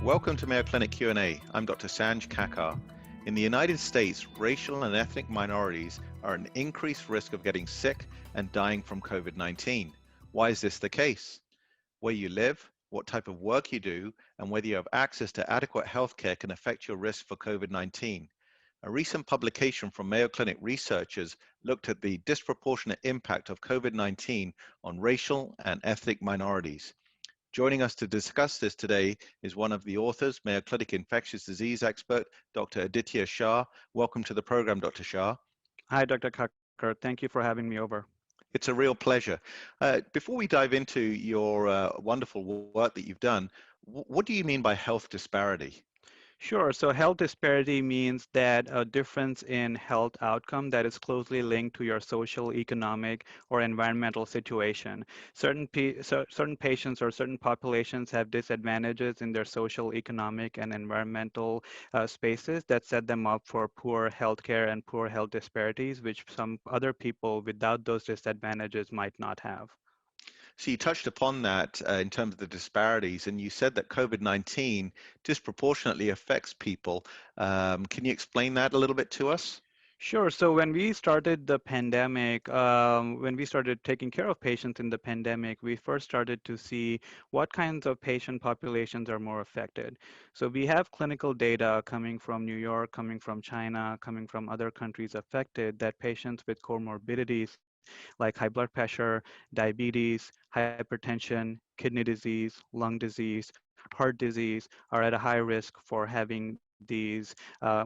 Welcome to Mayo Clinic Q&A. I'm Dr. Sanj Kakar. In the United States, racial and ethnic minorities are at an increased risk of getting sick and dying from COVID-19. Why is this the case? Where you live, what type of work you do, and whether you have access to adequate healthcare can affect your risk for COVID-19. A recent publication from Mayo Clinic researchers looked at the disproportionate impact of COVID-19 on racial and ethnic minorities. Joining us to discuss this today is one of the authors, Mayo Clinic infectious disease expert, Dr. Aditya Shah. Welcome to the program, Dr. Shah. Hi, Dr. Kakar. Thank you for having me over. It's a real pleasure. Before we dive into your wonderful work that you've done, what do you mean by health disparity? Sure. So health disparity means that a difference in health outcome that is closely linked to your social, economic, or environmental situation. Certain patients or certain populations have disadvantages in their social, economic, and environmental spaces that set them up for poor healthcare and poor health disparities, which some other people without those disadvantages might not have. So you touched upon that in terms of the disparities, and you said that COVID-19 disproportionately affects people. Can you explain that a little bit to us? Sure. So when we started the pandemic, when we started taking care of patients in the pandemic, we first started to see what kinds of patient populations are more affected. So we have clinical data coming from New York, coming from China, coming from other countries affected, that patients with comorbidities like high blood pressure, diabetes, hypertension, kidney disease, lung disease, heart disease are at a high risk for having these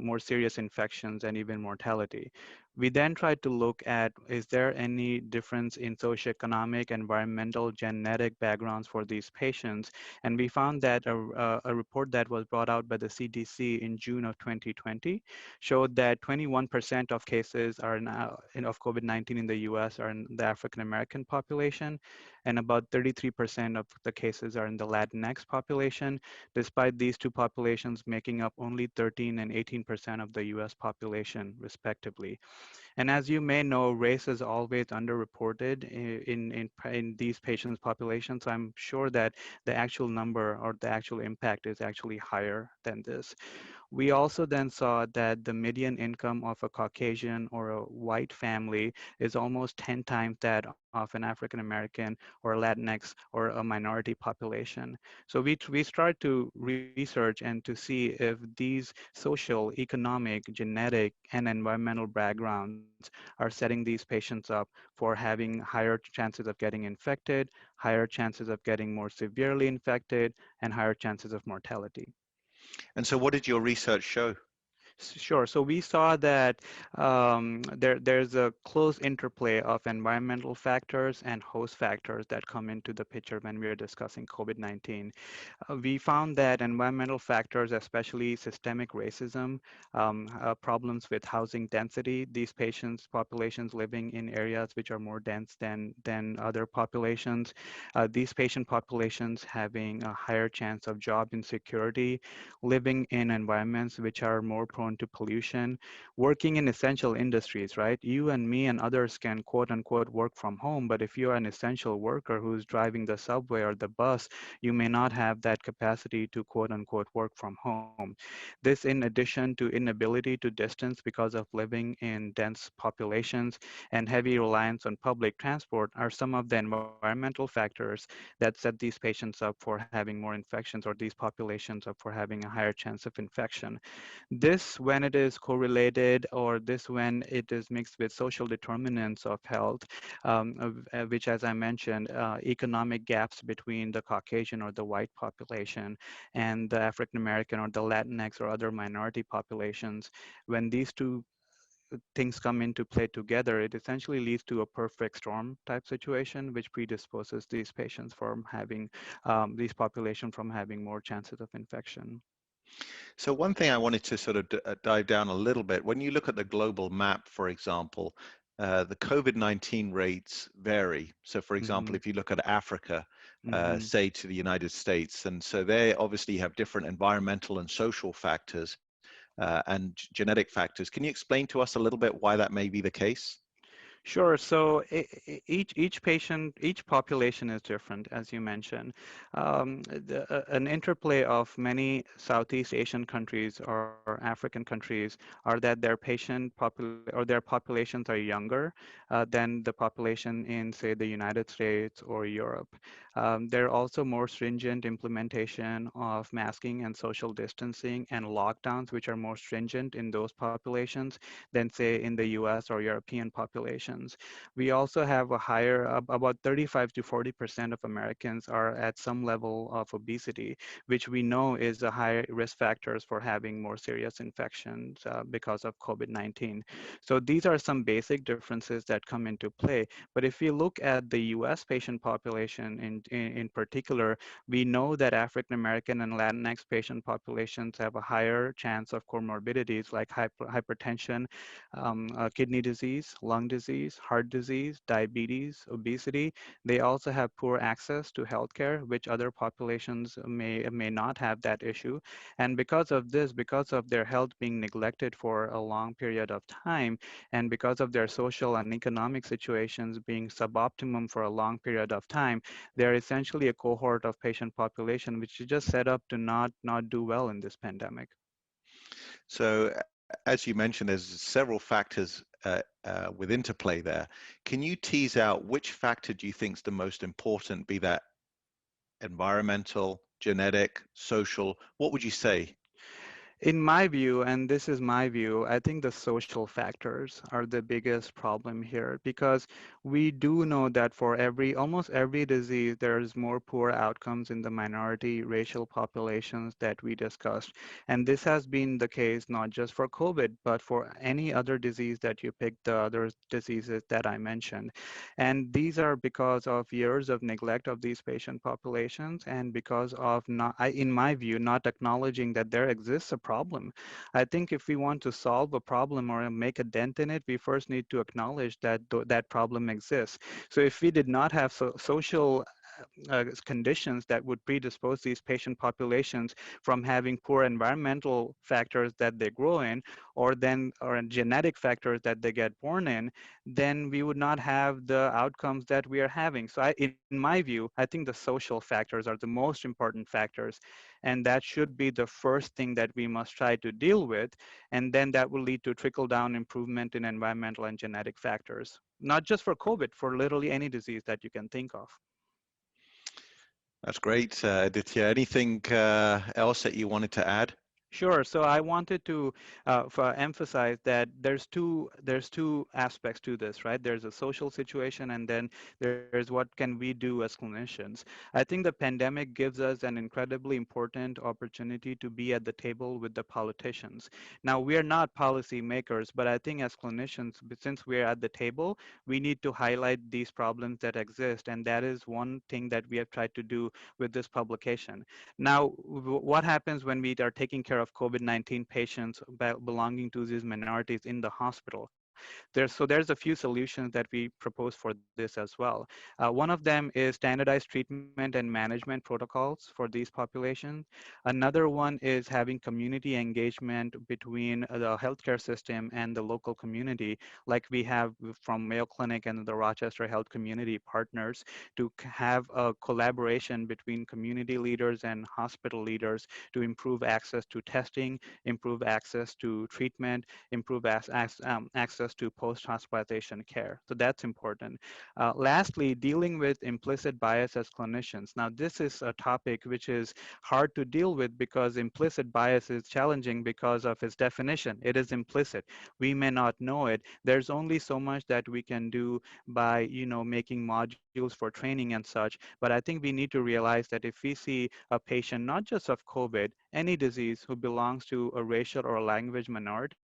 more serious infections and even mortality. We then tried to look at, is there any difference in socioeconomic, environmental, genetic backgrounds for these patients? And we found that a report that was brought out by the CDC in June of 2020 showed that 21% of cases are now of COVID-19 in the US are in the African American population, and about 33% of the cases are in the Latinx population, despite these two populations making up only 13 and 18% of the US population, respectively. And as you may know, race is always underreported in these patients' populations. So I'm sure that the actual number or the actual impact is actually higher than this. We also then saw that the median income of a Caucasian or a white family is almost 10 times that of an African American or a Latinx or a minority population. So we start to research and to see if these social, economic, genetic, and environmental backgrounds are setting these patients up for having higher chances of getting infected, higher chances of getting more severely infected, and higher chances of mortality. And so what did your research show? Sure. So we saw that there's a close interplay of environmental factors and host factors that come into the picture when we are discussing COVID-19. We found that environmental factors, especially systemic racism, problems with housing density, these populations living in areas which are more dense than other populations, these patient populations having a higher chance of job insecurity, living in environments which are more prone to pollution, working in essential industries, right? You and me and others can quote unquote work from home, but if you're an essential worker who's driving the subway or the bus, you may not have that capacity to quote unquote work from home. This, in addition to inability to distance because of living in dense populations and heavy reliance on public transport, are some of the environmental factors that set these patients up for having more infections, or these populations up for having a higher chance of infection. This, when it is correlated, or this when it is mixed with social determinants of health, which, as I mentioned, economic gaps between the Caucasian or the white population and the African American or the Latinx or other minority populations, when these two things come into play together, it essentially leads to a perfect storm type situation, which predisposes these patients from having these population from having more chances of infection. So one thing I wanted to sort of dive down a little bit, when you look at the global map, for example, the COVID-19 rates vary. So for example, Mm-hmm. if you look at Africa, Mm-hmm. say to the United States, and so they obviously have different environmental and social factors and genetic factors. Can you explain to us a little bit why that may be the case? Sure. So each population is different, as you mentioned. An interplay of many Southeast Asian countries or African countries are that their populations are younger than the population in, say, the United States or Europe. There are also more stringent implementation of masking and social distancing and lockdowns, which are more stringent in those populations than, say, in the US or European populations. We also have a higher, about 35 to 40% of Americans are at some level of obesity, which we know is a high risk factors for having more serious infections because of COVID-19. So these are some basic differences that come into play. But if we look at the US patient population in particular, we know that African American and Latinx patient populations have a higher chance of comorbidities like hypertension, kidney disease, lung disease, heart disease, diabetes, obesity. They also have poor access to healthcare, which other populations may not have that issue. And because of this, because of their health being neglected for a long period of time, and because of their social and economic situations being suboptimum for a long period of time, they're essentially a cohort of patient population which is just set up to not do well in this pandemic. So, as you mentioned, there's several factors with interplay there. Can you tease out which factor do you think is the most important, be that environmental, genetic, social? What would you say? In my view, and this is my view, I think the social factors are the biggest problem here because we do know that for almost every disease, there's more poor outcomes in the minority racial populations that we discussed. And this has been the case not just for COVID, but for any other disease that you pick, the other diseases that I mentioned. And these are because of years of neglect of these patient populations and because of not, in my view, not acknowledging that there exists a problem. I think if we want to solve a problem or make a dent in it, we first need to acknowledge that that problem exists. So if we did not have social conditions that would predispose these patient populations from having poor environmental factors that they grow in, or genetic factors that they get born in, then we would not have the outcomes that we are having. So in my view, I think the social factors are the most important factors, and that should be the first thing that we must try to deal with, and then that will lead to trickle down improvement in environmental and genetic factors, not just for COVID, for literally any disease that you can think of. That's great, Aditya. Anything else that you wanted to add? Sure. So I wanted to emphasize that there's two aspects to this, right? There's a social situation, and then there's what can we do as clinicians. I think the pandemic gives us an incredibly important opportunity to be at the table with the politicians. Now, we are not policy makers, but I think as clinicians, since we're at the table, we need to highlight these problems that exist, and that is one thing that we have tried to do with this publication. Now, what happens when we are taking care of COVID-19 patients belonging to these minorities in the hospital? There's a few solutions that we propose for this as well. One of them is standardized treatment and management protocols for these populations. Another one is having community engagement between the healthcare system and the local community, like we have from Mayo Clinic and the Rochester Health Community Partners, to have a collaboration between community leaders and hospital leaders to improve access to testing, improve access to treatment, improve access to post-hospitalization care. So that's important. Lastly, dealing with implicit bias as clinicians. Now, this is a topic which is hard to deal with because implicit bias is challenging because of its definition. It is implicit. We may not know it. There's only so much that we can do by, making modules for training and such. But I think we need to realize that if we see a patient, not just of COVID, any disease who belongs to a racial or a language minority,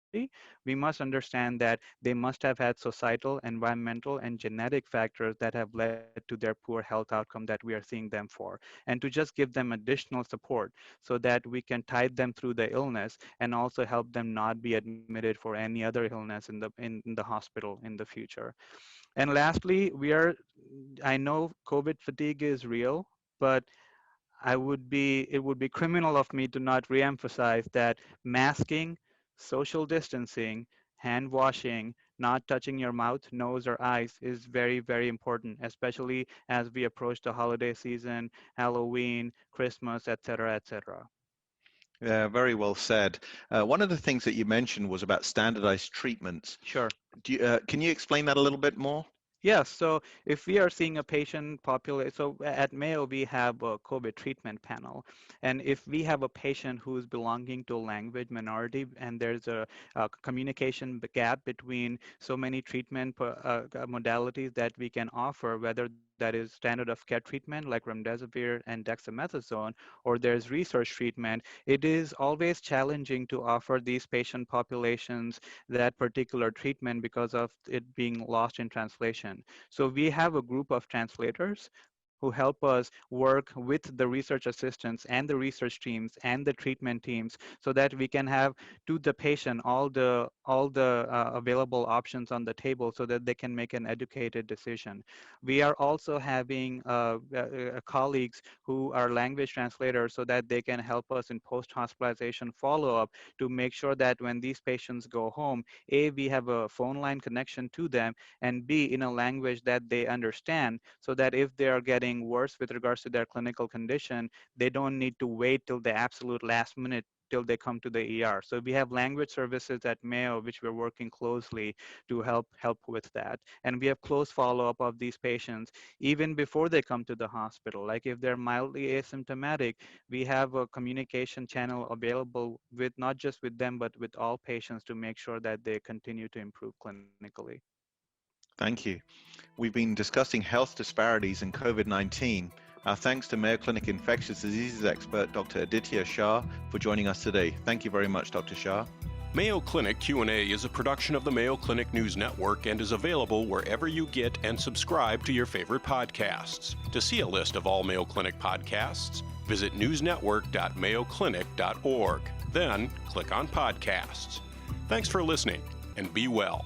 we must understand that they must have had societal, environmental, and genetic factors that have led to their poor health outcome that we are seeing them for. And to just give them additional support so that we can tide them through the illness and also help them not be admitted for any other illness in the hospital in the future. And lastly, I know COVID fatigue is real, but it would be criminal of me to not reemphasize that masking, social distancing, hand washing, not touching your mouth, nose, or eyes is very, very important, especially as we approach the holiday season, Halloween, Christmas, etc., etc. Yeah, very well said. One of the things that you mentioned was about standardized treatments. Sure. Can you explain that a little bit more? Yes, so if we are seeing a patient population, so at Mayo we have a COVID treatment panel, and if we have a patient who is belonging to a language minority and there's a communication gap between so many treatment modalities that we can offer, whether that is standard of care treatment like remdesivir and dexamethasone, or there's research treatment, it is always challenging to offer these patient populations that particular treatment because of it being lost in translation. So we have a group of translators who help us work with the research assistants and the research teams and the treatment teams so that we can have to the patient all the available options on the table so that they can make an educated decision. We are also having colleagues who are language translators so that they can help us in post-hospitalization follow-up to make sure that when these patients go home, A, we have a phone line connection to them, and B, in a language that they understand, so that if they are getting worse with regards to their clinical condition, they don't need to wait till the absolute last minute till they come to the ER. So we have language services at Mayo, which we're working closely to help with that. And we have close follow-up of these patients even before they come to the hospital. Like if they're mildly asymptomatic, we have a communication channel available with not just with them, but with all patients to make sure that they continue to improve clinically. Thank you. We've been discussing health disparities in COVID-19. Our thanks to Mayo Clinic infectious diseases expert Dr. Aditya Shah for joining us today. Thank you very much, Dr. Shah. Mayo Clinic Q&A is a production of the Mayo Clinic News Network and is available wherever you get and subscribe to your favorite podcasts. To see a list of all Mayo Clinic podcasts, visit newsnetwork.mayoclinic.org. Then click on podcasts. Thanks for listening and be well.